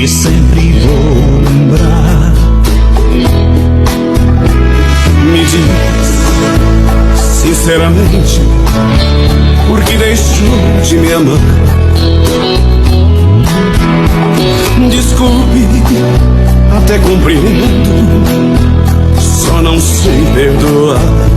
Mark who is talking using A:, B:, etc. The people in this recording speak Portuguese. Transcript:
A: e sempre vou lembrar. Me diz, sinceramente, por que deixou de me amar? Desculpe, até compreendo, só não sei perdoar.